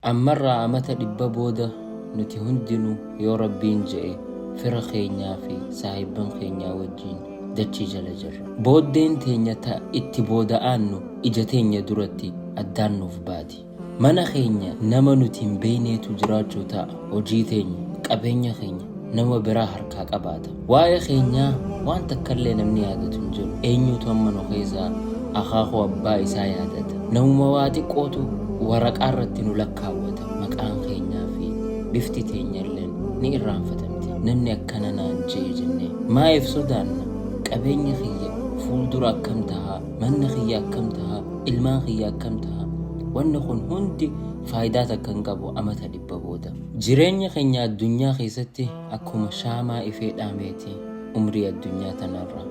Ammarraa amata dhibba booda nuti hundinuu yoo Rabbiin je'e fira keenyaa fi saahibban keenyaa wajjin dachii jala jirra. Booddeen teenya ta'a itti booda'aannu ija teenya duratti addaan nuuf baati. Mana keenya nama nuti hin beeyneetu jiraachuu ta'a. Hojii teenya, qabeenya keenya nama biraa harkaa qabaata. Waa'ee keenyaa waan takkallee namni yaadatu hin jiru. Eenyutu amma nu keessaa akaakuu abbaa isaa yaadata. Namuma waa xiqqootu waraqaa irratti nu lakkaawwata. Maqaan keenyaa fi bifti teenya illee ni irraanfatamti. Namni akkana naan jee jennee maaliif sodaanna? Qabeenya kiyya fuuldura akkam tahaa, manni kiyya akkam tahaa, ilmaan kiyya akkam tahaa. Wanni kun hundi faayidaa takka hin qabu amata dhibba booda. Jireenya keenya addunyaa keessatti akkuma shaamaa ifee dhaameeti umrii addunyaa tanarra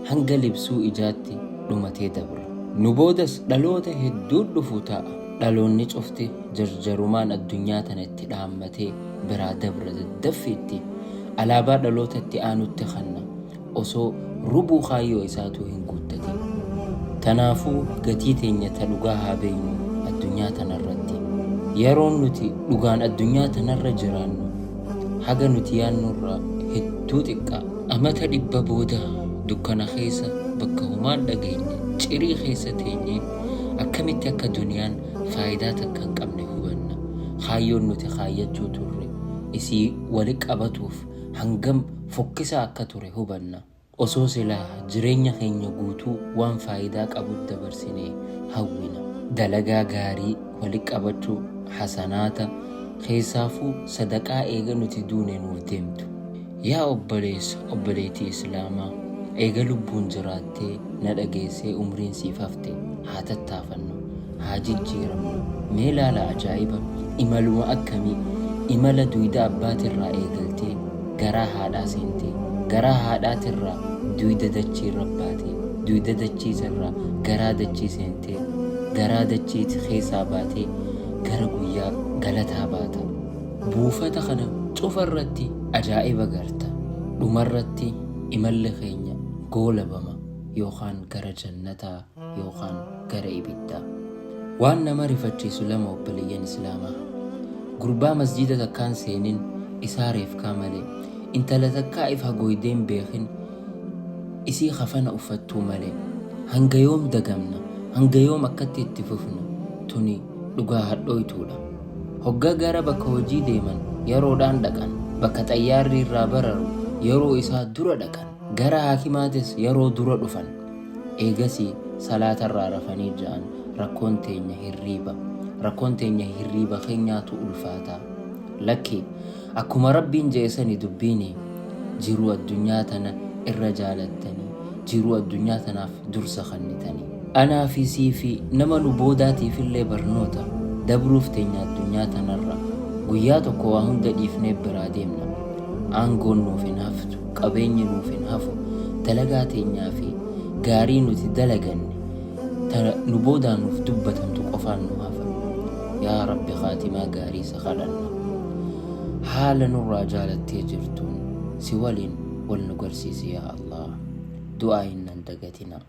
hanga libsuu ijaatti dhumatee dabra. Nu boodas dhaloota hedduu dhufu ta'a. Dhaloonni cufti jarjarumaan addunyaa tanatti dhaammatee biraa dabra daddaffiitti alaabaa dhalootatti aanutti kanna osoo rubuu kaayyoo isaatu hin guuttatin. Tanaafuu gatii teenya ta dhugaa haa beeynu addunyaa tanarratti. Yeroon nuti dhugaan addunyaa tanarra jiraannu haga nuti yaannurraa hedduu xiqqaa. Amata dhibba booda dukkana keessa bakka humaan dhageenye cirii keessa teenyee akkamitti akka duniyaan faayidaa takka hin qabne hubanna. Kaayyoon nuti kaayyachuu turre isii wali qabatuuf hangam fokkisaa akka ture hubanna. Osoo silaa jireenya keenya guutuu waan faayidaa qabu dabarsinee hawwina. Dalagaa gaarii wali qabachuu hasanaata keessaafuu sadaqaa eega nuti duune nuuf deemtu. Yaa obboleessa obboleettii islaamaa, eega lubbuun jiraattee na dhageessee umriin siif hafte haa tattaafannu, haa jijjiiramnu. Mee laala ajaa'iba! Imaluma akkamii! Imala duyda abbaatirraa eegaltee garaa haadhaa seentee, garaa haadhaatirraa duyda dachiirra baatee, duyda dachiisarraa garaa dachii seentee, garaa dachiiti keessaa baatee gara guyyaa galataa baata. Buufata kana cufarratti ajaa'iba garta. Dhumarratti imalli keenya goolabama yookaan gara jannataa yookaan gara ibiddaa. Waan nama rifachiisu lama obboleeyyan islaamaa. Gurbaa masjida takkaan seenin isaa reefkaa malee, intala takkaa if hagoydeen beekin isii kafana uffattuu malee. Hanga yoom dagamna? Hanga yoom akkatti itti fufna? Tuni dhugaa hadhooytuudha. Hoggaa gara bakka hojii deeman yeroodhaan dhaqan, bakka xayyaarri irraa bararu yeroo isaa dura dhaqan, gara haakimaatis yeroo dura dhufan. Eegasii salaatarraa rafanii ja'an rakkoon teenya hirriiba. Rakkoon teenya hirriiba keenyaatu ulfaataa. Lakki akkuma Rabbiin jeesani dubbiini jiruu addunyaa tana irra jaalattanii, jiruu addunyaa tanaaf dursa kennitanii. Anaa fi sii fi nama nu boodaatiif illee barnoota. Dabruuf teenya addunyaa tanarra guyyaa tokko waa hunda dhiifnee biraa deemna. Aangoon nuuf hin haftu, qabeenyi nuuf hin hafu. Dalagaa teenyaa fi gaarii nuti dalaganne nu boodaa nuuf dubbatamtu qofaan nu hafa. Yaa Rabbi khaatimaa gaarii isa kadhanna. Haala nurraa jaalattee jirtuun si waliin wal nu garsiisi yaa Allah. Du'aa hin dagatina.